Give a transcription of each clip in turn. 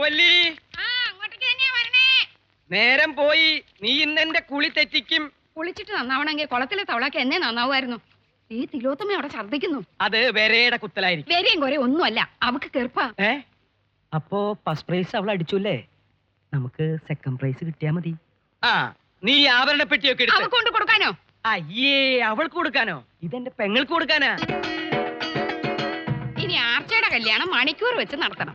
വല്ലി നേരം പോയി. നീ ഇന്നെന്റെ കുളി തെറ്റിക്കും. കുളിച്ചിട്ട് നന്നാവണമെങ്കിൽ കുളത്തിലെ തവളക്ക് എന്നെ നന്നാവുമായിരുന്നു. ഈ തിലോത്തമ്മ അവിടെ ഛർദ്ദിക്കുന്നു. അത് വരയുടെ കുത്തലായിരിക്കും. വരെയും കുറെ ഒന്നുമല്ല, അവക്ക് കെറുപ്പാ. അപ്പോ ഫസ്റ്റ് പ്രൈസ് അവൾ അടിച്ചുല്ലേ, നമുക്ക് സെക്കൻഡ് പ്രൈസ് കിട്ടിയാ മതി. ആ, നീ ആഭരണ പെട്ടിയൊക്കെ എടുത്ത് അവക്ക് കൊണ്ട് കൊടുക്കാനോ? അയ്യേ, അവൾക്ക് കൊടുക്കാനോ? ഇതെന്റെ പെങ്ങൾക്ക് കൊടുക്കാനാ. ഇനി ആർച്ചയുടെ കല്യാണം മണിക്കൂർ വെച്ച് നടത്തണം.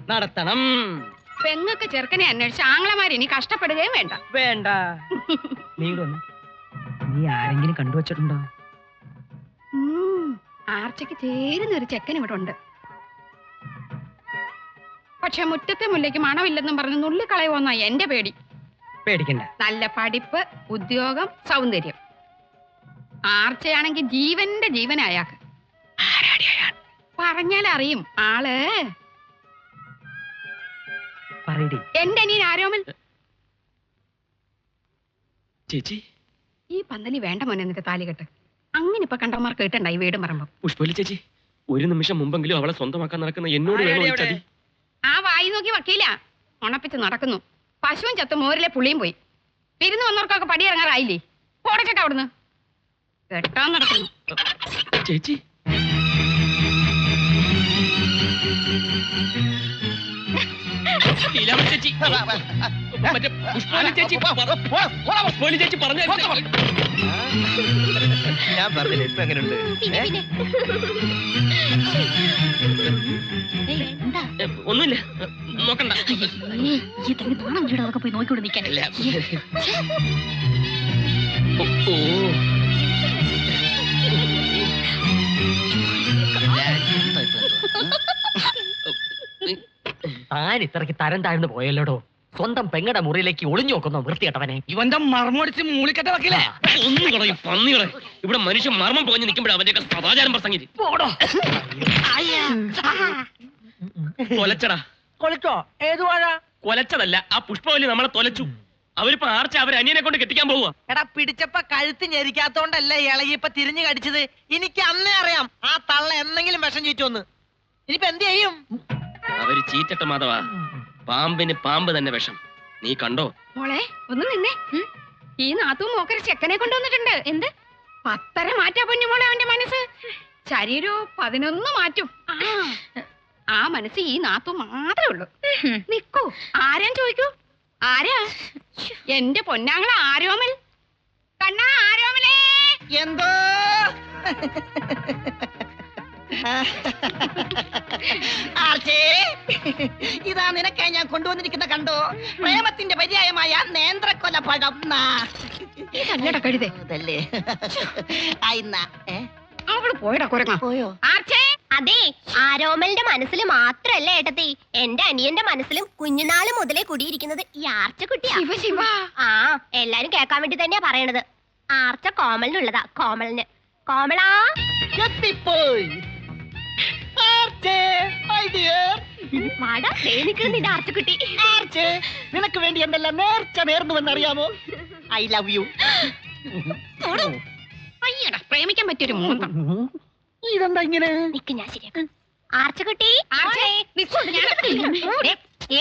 പെങ്ങൾക്ക് ചെറുക്കനെ അന്വേഷിച്ച് ആങ്ങളമാർ ഇനി കഷ്ടപ്പെടുകയും വേണ്ട. വേണ്ട. നീ ആരെങ്കിലും കണ്ടുവച്ചിട്ടുണ്ടോ? ആർച്ചയ്ക്ക് ചേരുന്ന ഒരു ചെക്കൻ ഇവിടെ ഉണ്ട്. പക്ഷെ മുറ്റത്തെ മുല്ലയ്ക്ക് മണമില്ലെന്നും പറഞ്ഞ് നുള്ളിക്കളയുമെന്നാ എന്റെ പേടി. പേടിക്കണ്ട. നല്ല പഠിപ്പ്, ഉദ്യോഗം, സൗന്ദര്യം. ആർച്ചയാണെങ്കിൽ ജീവന്റെ ജീവനായാക്ക്. പറഞ്ഞാലറിയും ആള്. എന്റെ അനിയൻ ആരോമൽ. ചേച്ചി, ഈ പന്തലി വേണ്ട മോനെ നിന്റെ താലികെട്ട്. അങ്ങനെ ഇപ്പൊ കണ്ടമാർ കേട്ടുണ്ടായി വീട് മറമ്പോ. പുഷ്പലി ചേച്ചി, ഒരു നിമിഷം മുമ്പെങ്കിലും അവളെ സ്വന്തമാക്കാൻ നടക്കുന്ന എന്നോട് വേണോ? ആ വായി നോക്കി വക്കീല ഉണപ്പിച്ച് നടക്കുന്നു. പശുവും ചത്ത് മോരിലെ പുളിയും പോയി. വിരുന്ന് വന്നവർക്കൊക്കെ പടിയിറങ്ങാറായില്ലേ? പോടച്ചൊക്കെ അവിടുന്ന് കെട്ടാൻ നടക്കുന്നു. ചേച്ചി, ഞാൻ പറഞ്ഞില്ല ഇപ്പൊ എങ്ങനെയുണ്ട്? ഒന്നുമില്ല, നോക്കണ്ട. അതൊക്കെ പോയി നോക്കിക്കൊണ്ട് നിൽക്കാനില്ല. താൻ ഇത്രക്ക് തരം താഴ്ന്നു പോയല്ലോടോ. സ്വന്തം പെങ്ങടെ മുറിയിലേക്ക് ഒളിഞ്ഞു നോക്കുന്ന വൃത്തികെട്ടവനെ. ഇവന്റെ മർമ്മടിച്ച് മൂളിക്കട്ട വക്കില്ലേ? ഒന്നും കളയും പന്നികളെ. ഇവിടെ മനുഷ്യൻ മർമ്മം പോഞ്ഞ് നിൽക്കുമ്പോഴാണ് അവന്റെയൊക്കെ സദാചാരം പ്രസംഗിച്ച്. കൊലച്ചടാ. കൊലച്ചോ? ഏതു വാഴ? കൊലച്ചതല്ല, ആ പുഷ്പവല്ലി നമ്മളെ തൊലച്ചു. അവരിപ്പോ ആർച്ച അവരനിയനെ കൊണ്ട് കെട്ടിക്കാൻ പോവുക. എടാ, പിടിച്ചപ്പ കഴുത്ത് ഞെരിക്കാത്തോണ്ടല്ലേ ഇളകിയപ്പ തിരിഞ്ഞു കടിച്ചത്. എനിക്ക് അന്നേ അറിയാം ആ തള്ള എന്തെങ്കിലും വിഷം ചീറ്റോന്ന്. ഇനിയിപ്പോ എന്ത് ചെയ്യും? അവര് ചീറ്റട്ട മാധവ. പാമ്പിന് പാമ്പ് തന്നെ വിഷം. നീ കണ്ടോ? മോളെ ഒന്ന് നിന്നേ. ഈ നാത്തും മോക്കൊരു ചെക്കനെ കൊണ്ടുവന്നിട്ടുണ്ട്. എന്ത് 10 മാറ്റാ പൊന്നു മോളെ അവന്റെ മനസ്സ്. ശരീരവും 11 മാറ്റും. ആ മനസ്സ് ഈ നാത്തു മാത്രമേ ഉള്ളൂ. നിക്കൂ, ആരാൻ ചോദിക്കൂ. ആരാ? എന്റെ പൊന്നാങ്ങള ആരോമൽ. കണ്ണാ ആരോമലേ. എന്തോ ഇതാ നിനക്കായി ഞാൻ കൊണ്ടുവന്നിരിക്കുന്ന കണ്ടോ, പ്രേമത്തിന്റെ പര്യായമായ നേന്ത്രക്കൊല പഴം. കഴുതേ അവള് പോയടാ കുരങ്ങ. പോയോ? അതെ, ആരോമലിന്റെ മനസ്സിൽ മാത്രല്ല ഏട്ടത്തി, എന്റെ അനിയന്റെ മനസ്സിലും കുഞ്ഞുനാള് മുതലേ കുടിയിരിക്കുന്നത് ഈ ആർച്ച കുട്ടിയാ. ശിവ ശിവ. ആ, എല്ലാരും കേൾക്കാൻ വേണ്ടി തന്നെയാ പറയണത്. ആർച്ച കോമലിനുള്ളതാ. കോമലിന്. കോമളാ എത്തിപ്പോയി. നിന്റെ ആർച്ചക്കുട്ടി. നിനക്ക് വേണ്ടി എന്തെല്ലാം നേർച്ച നേർന്നുവെന്നറിയാമോ? I love you. അയ്യടാ, പ്രേമിക്കാൻ പറ്റിയൊരു മൂന്നും. ഇതെന്താ ഇങ്ങനെ? നിക്ക്, ഞാൻ ശരിയാക്കാം. ആർച്ചക്കുട്ടി,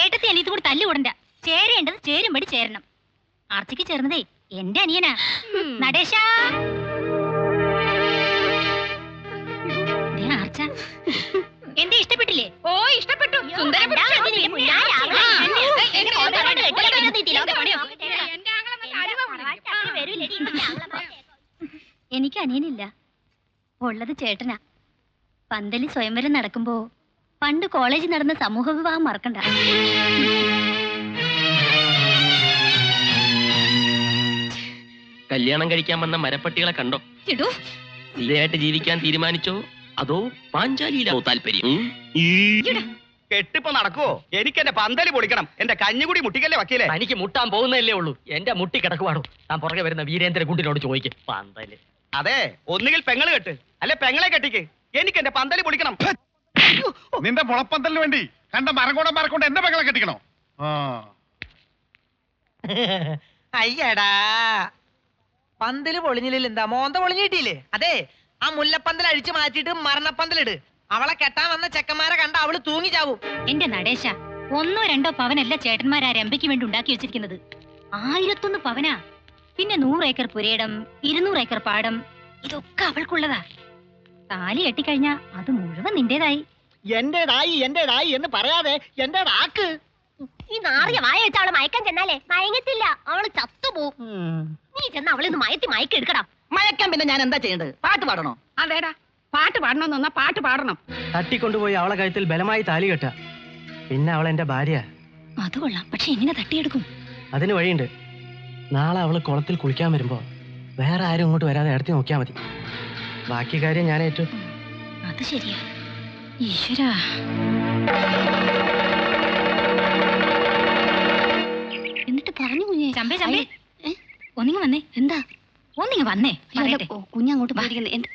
ഏട്ടത്തി അനിയത്ത് കൂടി തല്ലുകൂടണ്ട. ചേരേണ്ടത് ചേരുമ്പടി ചേരണം. ആർച്ചയ്ക്ക് ചേർന്നതേ എന്റെ അനിയനാ. നടേശ. ആർച്ച എന്തേ ഇഷ്ടപ്പെട്ടില്ലേ? ഓ, ഇഷ്ടപ്പെട്ടു. എനിക്ക് അനിയനില്ല, ഉള്ളത് ചേട്ടനാ. പന്തലി സ്വയംവരം നടക്കുമ്പോ പണ്ട് കോളേജിൽ നടന്ന സമൂഹ വിവാഹം മറക്കണ്ട. കല്യാണം കഴിക്കാൻ വന്ന മരപ്പട്ടികളെ കണ്ടോ? സ്ഥിരമായിട്ട് ജീവിക്കാൻ തീരുമാനിച്ചോ അതോ പാഞ്ചാലിയിലാവോ താല്പര്യം? കെട്ടിപ്പോ നടക്കുവോ? എനിക്ക് എന്റെ പന്തലി പൊളിക്കണം. എന്റെ കഞ്ഞുകൂടി മുട്ടിക്കല്ലേ വക്കീലെ? എനിക്ക് മുട്ടാൻ പോകുന്നല്ലേ ഉള്ളൂ. എന്റെ മുട്ടി കിടക്കുവാണോ? താൻ പുറകെ വരുന്ന വീരേന്ദ്ര കുണ്ടിനോട് ചോദിക്കും. പന്തല്. അതെ, ഒന്നുകിൽ പെങ്ങള് കെട്ട്, അല്ലെ പെങ്ങളെ കെട്ടിക്ക്. എനിക്ക് എന്റെ പന്തലി പൊളിക്കണം. നിന്റെ മുളപ്പന്തലിന് വേണ്ടി കണ്ട മരക്കൊണ്ട് എന്റെ പെങ്ങളെ കെട്ടിക്കണോ? അയ്യടാ, പന്തല് പൊളിഞ്ഞില്ല. എന്താ മോന്ത പൊളിഞ്ഞു കിട്ടിയില്ലേ? അതെ, ആ മുല്ലപ്പന്തൽ അഴിച്ചു മാറ്റിയിട്ട് മരണപ്പന്തലിട്. അവളെ കെട്ടാൻ വന്ന ചെക്കന്മാരെ കണ്ട അവള് തൂങ്ങി ചാവും. എന്റെ നടേശ, ഒന്നോ രണ്ടോ പവനല്ല ചേട്ടന്മാർ ആ രമ്പയ്ക്ക് വേണ്ടി ഉണ്ടാക്കി വെച്ചിരിക്കുന്നത്. 1001 പവനാ. പിന്നെ 100 ഏക്കർ പുരയിടം, 200 ഏക്കർ പാടം, ഇതൊക്കെ അവൾക്കുള്ളതാ. താലി കെട്ടിക്കഴിഞ്ഞാ അത് മുഴുവൻ നിന്റേതായി. എന്റേതായി എന്ന് പറയാതെ എന്റേതാക്ക്. ഈ നാറിയ വായ വെച്ച അവളെ മയക്കാൻ ചെന്നാലേ മയങ്ങത്തില്ല, അവള് ചത്തുപോകും. നീ ചെന്ന് അവളിന്ന് മയക്കി എടുക്കടാ. മയക്കാൻ പിന്നെ ഞാൻ എന്താ ചെയ്യേണ്ടത്? പാട്ട് പാടണോ? അതേടാ, പാട്ട് പാടണമെന്ന് വന്നാ പാട്ട് പാടണം. തട്ടിക്കൊണ്ടുപോയി അവളെ കഴുത്തിൽ ബലമായി താലി കെട്ട, പിന്നെ അവൾ എന്റെ ഭാര്യ. അത് കൊള്ളാം, പക്ഷെ എങ്ങനെ തട്ടിയെടുക്കും? അതിന് വഴിയുണ്ട്. നാളെ അവള് കുളത്തിൽ കുളിക്കാൻ വരുമ്പോ വേറെ ആരും ഇങ്ങോട്ട് വരാതെ അടുത്ത് നോക്കിയാ മതി. ബാക്കി കാര്യം ഞാൻ ഏറ്റു. അത് ശരിയാ. ഈശ്വരാ, എന്നിട്ട് പറഞ്ഞു കുഞ്ഞേ. ചമ്പേ ഒന്നിങ്ങ് വന്നേ. എന്താ? ഒന്നിങ്ങ് വന്നേ. കുഞ്ഞങ്ങോട്ട് പോയിരിക്കുന്നത്.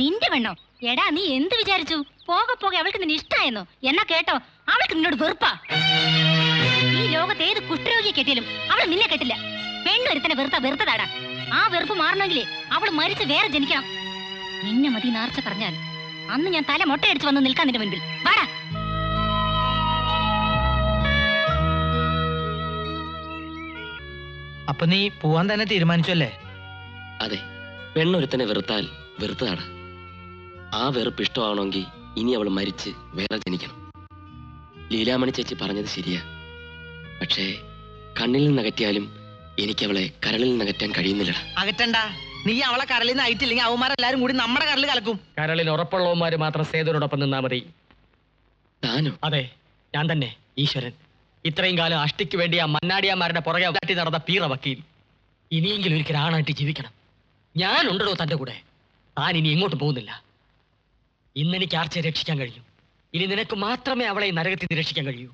നിന്റെ പെണ്ണോ? എടാ, നീ എന്ത് വിചാരിച്ചു? പോകെ പോകെ അവൾക്ക് നിന്നെ ഇഷ്ടായെന്നോ? എന്നാ കേട്ടോ, അവൾക്ക് നിന്നോട് വെറുപ്പാ. ഈ ലോകത്ത് ഏത് കുഷ്ഠരോഗിയെ കെട്ടിയാലും അവൾ നിന്നെ കെട്ടില്ല. പെണ്ണൊരുത്തനെ വെറുത്തതാടാ. ആ വെറുപ്പ് മാറണമെങ്കിലേ അവള് മരിച്ച് വേറെ ജനിക്കണം. നിന്നെ മതി നാർച്ച പറഞ്ഞാൽ അന്ന് ഞാൻ തല മൊട്ടയടിച്ച് വന്ന് നിൽക്കാൻ നിന്റെ മുൻപിൽ. വാടാ. അപ്പൊ നീ പോവാൻ തന്നെ തീരുമാനിച്ചല്ലേ? അതെ, പെണ്ണൊരുത്തനെ വെറുത്താൽ വെറുത്തതാണ്. ആ വെറുപ്പ് ഇഷ്ടമാണെങ്കിൽ ഇനി അവൾ മരിച്ച് വേറെ ജനിക്കണം. ലീലാമണി ചേച്ചി പറഞ്ഞത് ശരിയാ. പക്ഷേ കണ്ണിൽ നിന്നകറ്റിയാലും എനിക്ക് അവളെ കരളിൽ നിന്നകറ്റാൻ കഴിയുന്നില്ലടാ. അകറ്റണ്ട. നീ അവളെ കരളിൽ നിന്ന് അയറ്റില്ലെങ്കിൽ അവന്മാരെല്ലാരും കൂടി നമ്മുടെ കരളിൽ കലക്കും. കരളിൽ ഉറപ്പുള്ളവന്മാര് മാത്രം സേതുവിനോടൊപ്പം നിന്നാ മതി. താനോ? അതെ, ഞാൻ തന്നെ, ഈശ്വരൻ. ഇത്രയും കാലം അഷ്ടിക്ക് വേണ്ടി ആ മന്നാടിയാന്മാരുടെ പുറകെ തട്ടി നടന്ന പീറ വക്കീൽ. ഇനിയെങ്കിലും ഒരിക്കൽ ആണായിട്ട് ജീവിക്കണം. ഞാനുണ്ടോ തന്റെ കൂടെ. താൻ ഇനി എങ്ങോട്ട് പോകുന്നില്ല. ഇന്നെനിക്ക് ആർച്ചയെ രക്ഷിക്കാൻ കഴിയും. ഇനി നിനക്ക് മാത്രമേ അവളെ ഈ നരകത്തിൽ നിന്ന് രക്ഷിക്കാൻ കഴിയൂ.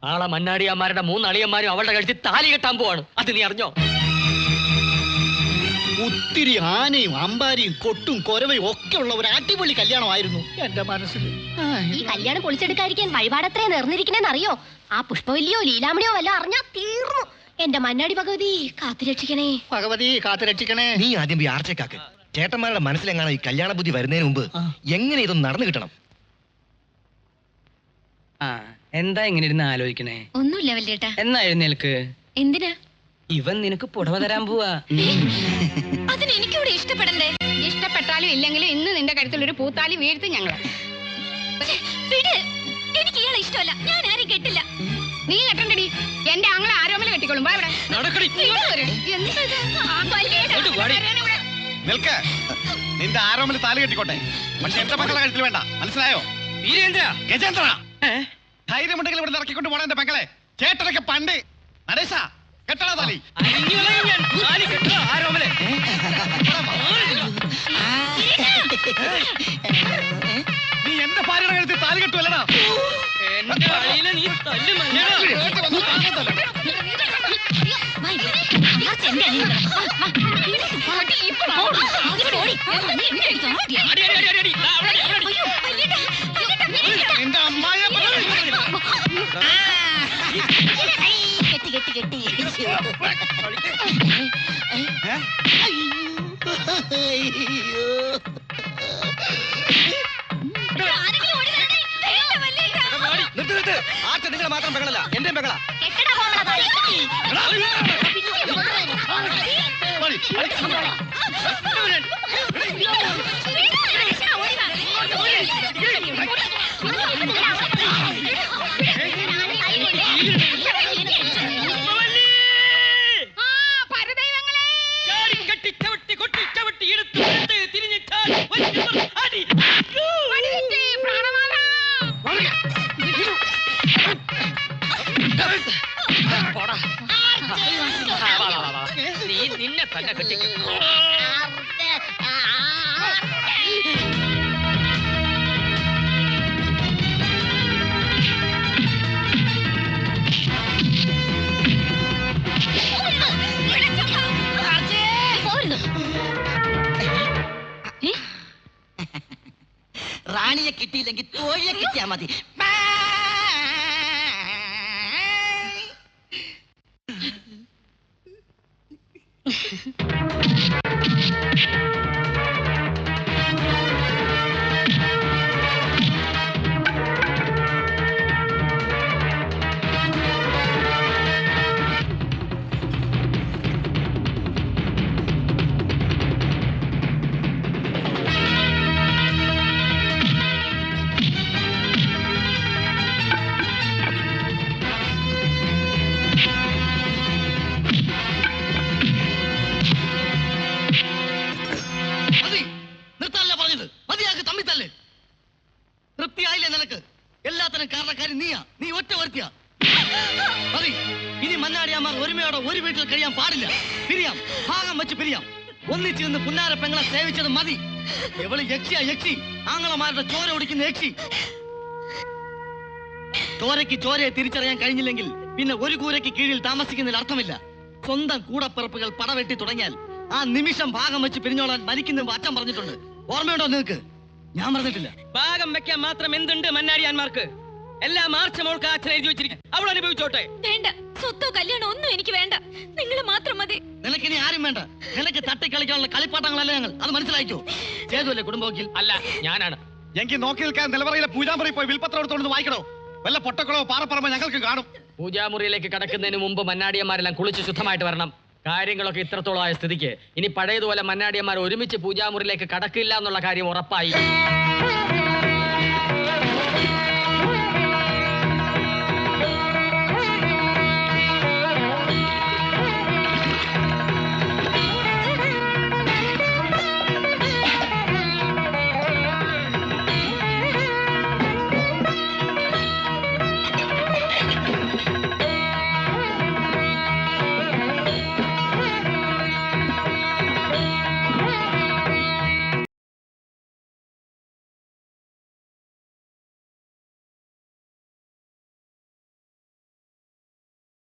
ആളെ മന്നാടിയാന്മാരുടെ 3 അളിയന്മാരും അവളുടെ കഴുത്തിൽ താലി കെട്ടാൻ പോവാണ്. അത് നീ അറിഞ്ഞോ? ഒത്തിരി ആനയും അമ്പാരിയും കൊട്ടും കൊരവയും ഒക്കെ ഉള്ള ഒരു അടിപൊളി കല്യാണമായിരുന്നു എന്റെ മനസ്സിൽ. ഈ കല്യാണം പൊളിച്ചെടുക്കാതിരിക്കാൻ വഴിപാടത്രേ നേർന്നിരിക്കണേന്ന് അറിയോ? ആ പുഷ്പവല്ലിയോ ലീലാമണിയോ വല്ല അറിഞ്ഞാ തീർന്നു. എന്റെ മന്നാടി ഭഗവതി കാത്തുരക്ഷിക്കണേ. ഭഗവതി കാത്തുരക്ഷിക്കണേ. നീ ആദ്യം പോയി ആർച്ചക്കാക്ക്. ചേട്ടന്മാരുടെ മനസ്സിലെങ്ങാണ് ഈ കല്യാണ ബുദ്ധി വരുന്നതിന് മുമ്പ് എങ്ങനെ ഇതൊന്നും നടന്നു കിട്ടണം. എന്താ ഇങ്ങനെ ഇരുന്ന് ആലോചിക്കണേ? ഒന്നുമില്ല വല്യേട്ടാ. എന്നാ എഴുന്നേൽക്ക്. എന്തിനാ? ഇവൻ നിനക്ക് പുടവ തരാൻ പോവാ. അതിന് എനിക്കിവിടെ ഇഷ്ടപ്പെടണ്ടേ? ഇഷ്ടപ്പെട്ടാലും ഇല്ലെങ്കിലും ഇന്ന് നിന്റെ കഴുത്തിൽ ഒരു പൂത്താലി വീഴ്ത്തി ഞങ്ങള്. എനിക്ക് ഇയാളെ ഇഷ്ടമല്ല. ഞാൻ ആരും കെട്ടില്ല. നീ കെട്ടണ്ടടി. എന്റെ ആങ്ങളെ ആരോമല കെട്ടിക്കോളും. വാ ഇവിടെ. നിൽക്ക്. നിന്റെ ആരോമിൽ താലി കെട്ടിക്കോട്ടെ, പക്ഷെ എന്റെ മക്കളെ കഴുത്തിൽ വേണ്ട. മനസ്സിലായോ? ഗജേന്ദ്ര, ധൈര്യമുണ്ടെങ്കിൽ ഇവിടെ ഇറക്കിക്കൊണ്ട് പോണ എന്റെ മക്കളെ. ചേട്ടനൊക്കെ പണ്ട് നടേശ കെട്ടണ താലി. നീ എന്റെ ഭാര്യയുടെ കഴുത്തിൽ താലി കെട്ടുവല്ലടാ. എന്റെ അമ്മായ നിർത്ത്. ആർച്ച നിങ്ങളെ മാത്രം പെങ്ങളല്ല, എന്റെയും പെങ്ങളാ. പരദൈവങ്ങളെ തന്നെ കെട്ടിക്കും. റാണിയെ കിട്ടിയില്ലെങ്കിൽ തോഴിയെ കിട്ടിയാ മതി. തൃപ്തിയായില്ലേ നിനക്ക്? എല്ലാത്തിനും കാരണക്കാരി നീയാ. നീ ഒറ്റ വരുത്തിയാ മതി. ഇനി മന്നാടിയാമാർ ഒരുമയോടെ ഒരു വീട്ടിൽ കഴിയാൻ പാടില്ല. പിരിയാം, ഭാഗം വെച്ച് പിരിയാം. ഒന്നിച്ച് നിന്ന് പുന്നാര പെങ്ങളെ സേവിച്ചത് മതി. എവള് യക്ഷിയാ യക്ഷി, ആങ്ങളമാരുടെ ചോര ഒടിക്കുന്ന യക്ഷി. ചോരയ്ക്ക് ചോരയെ തിരിച്ചറിയാൻ കഴിഞ്ഞില്ലെങ്കിൽ പിന്നെ ഒരു കൂരയ്ക്ക് കീഴിൽ താമസിക്കുന്നതിൽ അർത്ഥമില്ല. സ്വന്തം കൂടപ്പിറപ്പുകൾ പടവെട്ടി തുടങ്ങിയാൽ ആ നിമിഷം ഭാഗം വെച്ച് പിരിഞ്ഞോളാൻ മരിക്കുന്ന അച്ഛൻ പറഞ്ഞിട്ടുണ്ട്. ഓർമ്മയുണ്ടോ നിനക്ക്? ഞാൻ പറഞ്ഞിട്ടില്ല. ഭാഗം വെക്കാൻ മാത്രം എന്തുണ്ട് മന്നാടിയാന്മാർക്ക്? എല്ലാം മാർച്ച് മോൾക്ക് അച്ഛൻ എഴുതി വെച്ചിരിക്കും. അവൾ അനുഭവിച്ചോട്ടെ. വേണ്ട, സ്വത്തോ കല്യാണോ ഒന്നും എനിക്ക് വേണ്ട. നിങ്ങൾ മാത്രം മതി. നിനക്കിനി ആരും വേണ്ട. നിനക്ക് തട്ടിക്കളിക്കാനുള്ള കളിപ്പാട്ടങ്ങളല്ല ഞങ്ങൾ. അത് മനസ്സിലായിക്കോ? ചെയ്തുവല്ലേ കുടുംബവക്കീൽ? അല്ല, ഞാനാണ്. എങ്കിൽ നോക്കി നിൽക്കാൻ നിലവറയിലെ പൂജാമുറി പോയി വിൽപ്പത്രം എടുത്തോണ്ട് വായിക്കണോ? വല്ല പൊട്ടക്കളോ പാറപ്പറമ്പോ ഞങ്ങൾക്ക് കാണും. പൂജാമുറിയിലേക്ക് കടക്കുന്നതിന് മുമ്പ് മന്നാടിയന്മാരെല്ലാം കുളിച്ച് ശുദ്ധമായിട്ട് വരണം. കാര്യങ്ങളൊക്കെ ഇത്രത്തോളമായ സ്ഥിതിക്ക് ഇനി പഴയതുപോലെ മന്നാടിയന്മാർ ഒരുമിച്ച് പൂജാമുറിയിലേക്ക് കടക്കില്ല എന്നുള്ള കാര്യം ഉറപ്പായി.